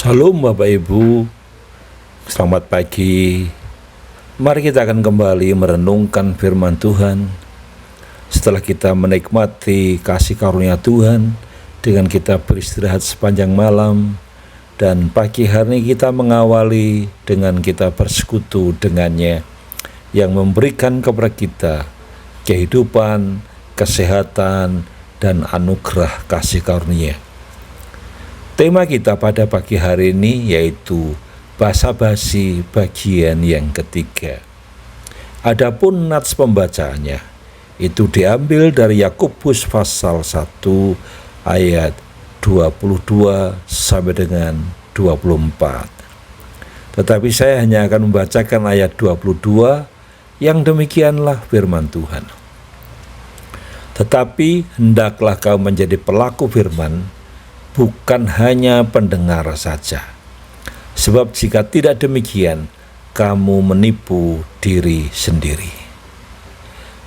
Shalom Bapak Ibu, selamat pagi. Mari kita akan kembali merenungkan firman Tuhan. Setelah kita menikmati kasih karunia Tuhan dengan kita beristirahat sepanjang malam, dan pagi hari ini kita mengawali dengan kita bersekutu dengannya yang memberikan kepada kita kehidupan, kesehatan, dan anugerah kasih karunia. Tema kita pada pagi hari ini yaitu basa-basi bagian yang ketiga. Adapun nats pembacaannya itu diambil dari Yakobus pasal 1 ayat 22 sampai dengan 24. Tetapi saya hanya akan membacakan ayat 22 yang demikianlah firman Tuhan. Tetapi hendaklah kau menjadi pelaku firman, bukan hanya pendengar saja. Sebab jika tidak demikian, kamu menipu diri sendiri.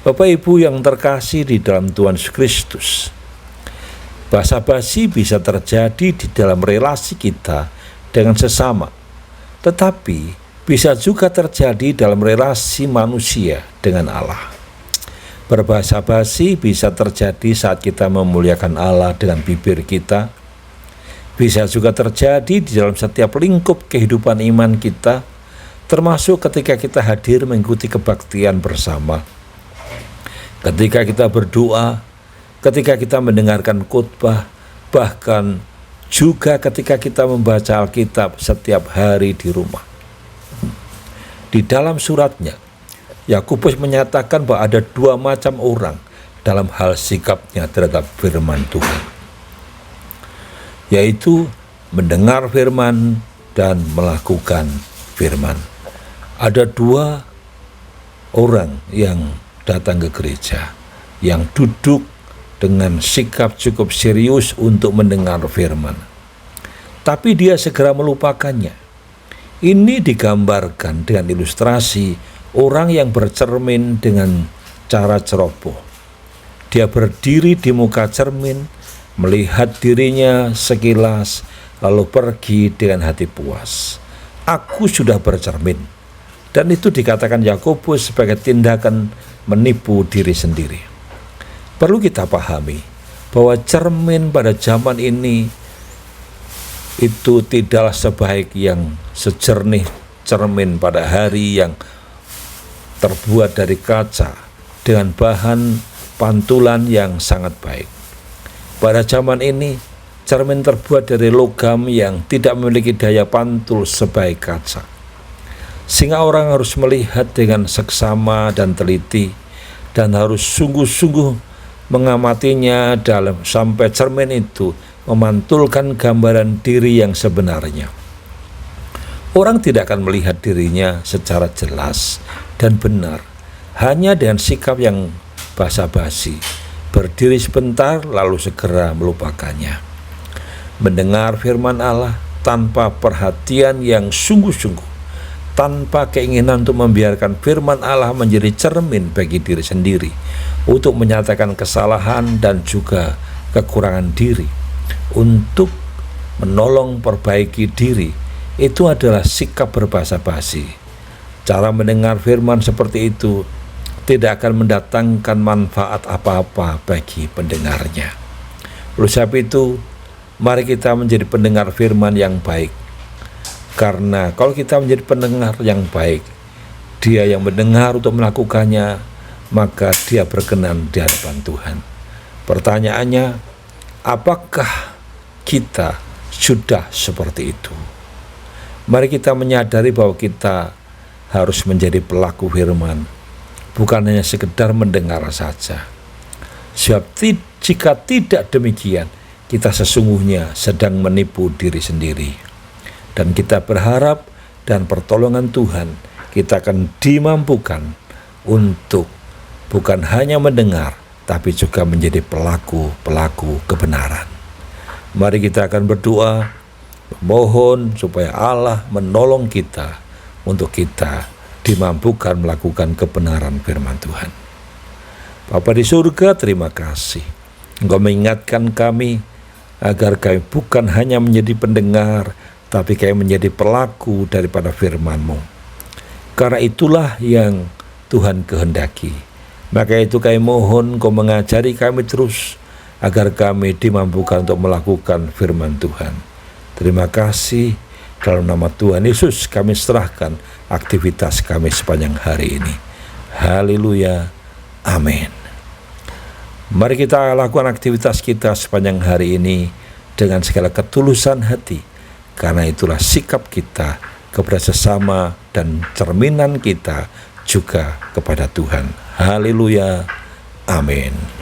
Bapak Ibu yang terkasih di dalam Tuhan Yesus Kristus, basa-basi bisa terjadi di dalam relasi kita dengan sesama, tetapi bisa juga terjadi dalam relasi manusia dengan Allah. Berbasa-basi bisa terjadi saat kita memuliakan Allah dengan bibir kita, bisa juga terjadi di dalam setiap lingkup kehidupan iman kita, termasuk ketika kita hadir mengikuti kebaktian bersama, ketika kita berdoa, ketika kita mendengarkan khotbah, bahkan juga ketika kita membaca Alkitab setiap hari di rumah. Di dalam suratnya, Yakobus menyatakan bahwa ada dua macam orang dalam hal sikapnya terhadap firman Tuhan, yaitu mendengar firman dan melakukan firman. Ada dua orang yang datang ke gereja, yang duduk dengan sikap cukup serius untuk mendengar firman, tapi dia segera melupakannya. Ini digambarkan dengan ilustrasi orang yang bercermin dengan cara ceroboh. Dia berdiri di muka cermin, melihat dirinya sekilas, lalu pergi dengan hati puas. Aku sudah bercermin. Dan itu dikatakan Yakobus sebagai tindakan menipu diri sendiri. Perlu kita pahami bahwa cermin pada zaman ini itu tidaklah sebaik yang sejernih cermin pada hari yang terbuat dari kaca dengan bahan pantulan yang sangat baik. Pada zaman ini, cermin terbuat dari logam yang tidak memiliki daya pantul sebaik kaca, sehingga orang harus melihat dengan seksama dan teliti, dan harus sungguh-sungguh mengamatinya dalam sampai cermin itu memantulkan gambaran diri yang sebenarnya. Orang tidak akan melihat dirinya secara jelas dan benar hanya dengan sikap yang basa-basi, berdiri sebentar lalu segera melupakannya. Mendengar firman Allah tanpa perhatian yang sungguh-sungguh, tanpa keinginan untuk membiarkan firman Allah menjadi cermin bagi diri sendiri, untuk menyatakan kesalahan dan juga kekurangan diri, untuk menolong perbaiki diri, itu adalah sikap berbasa-basi. Cara mendengar firman seperti itu tidak akan mendatangkan manfaat apa-apa bagi pendengarnya. Oleh sebab itu, mari kita menjadi pendengar firman yang baik. Karena kalau kita menjadi pendengar yang baik, dia yang mendengar untuk melakukannya, maka dia berkenan di hadapan Tuhan. Pertanyaannya, apakah kita sudah seperti itu? Mari kita menyadari bahwa kita harus menjadi pelaku firman, bukan hanya sekedar mendengar saja. Sebab jika tidak demikian, kita sesungguhnya sedang menipu diri sendiri. Dan kita berharap dan pertolongan Tuhan, kita akan dimampukan untuk bukan hanya mendengar, tapi juga menjadi pelaku kebenaran. Mari kita akan berdoa, memohon supaya Allah menolong kita untuk kita dimampukan melakukan kebenaran firman Tuhan. Bapa di surga, terima kasih Engkau mengingatkan kami agar kami bukan hanya menjadi pendengar, tapi kami menjadi pelaku daripada firman-Mu. Karena itulah yang Tuhan kehendaki. Maka itu kami mohon Kau mengajari kami terus, agar kami dimampukan untuk melakukan firman Tuhan. Terima kasih, dalam nama Tuhan Yesus kami serahkan aktivitas kami sepanjang hari ini. Haleluya, amin. Mari kita lakukan aktivitas kita sepanjang hari ini dengan segala ketulusan hati, karena itulah sikap kita kepada sesama dan cerminan kita juga kepada Tuhan. Haleluya, amin.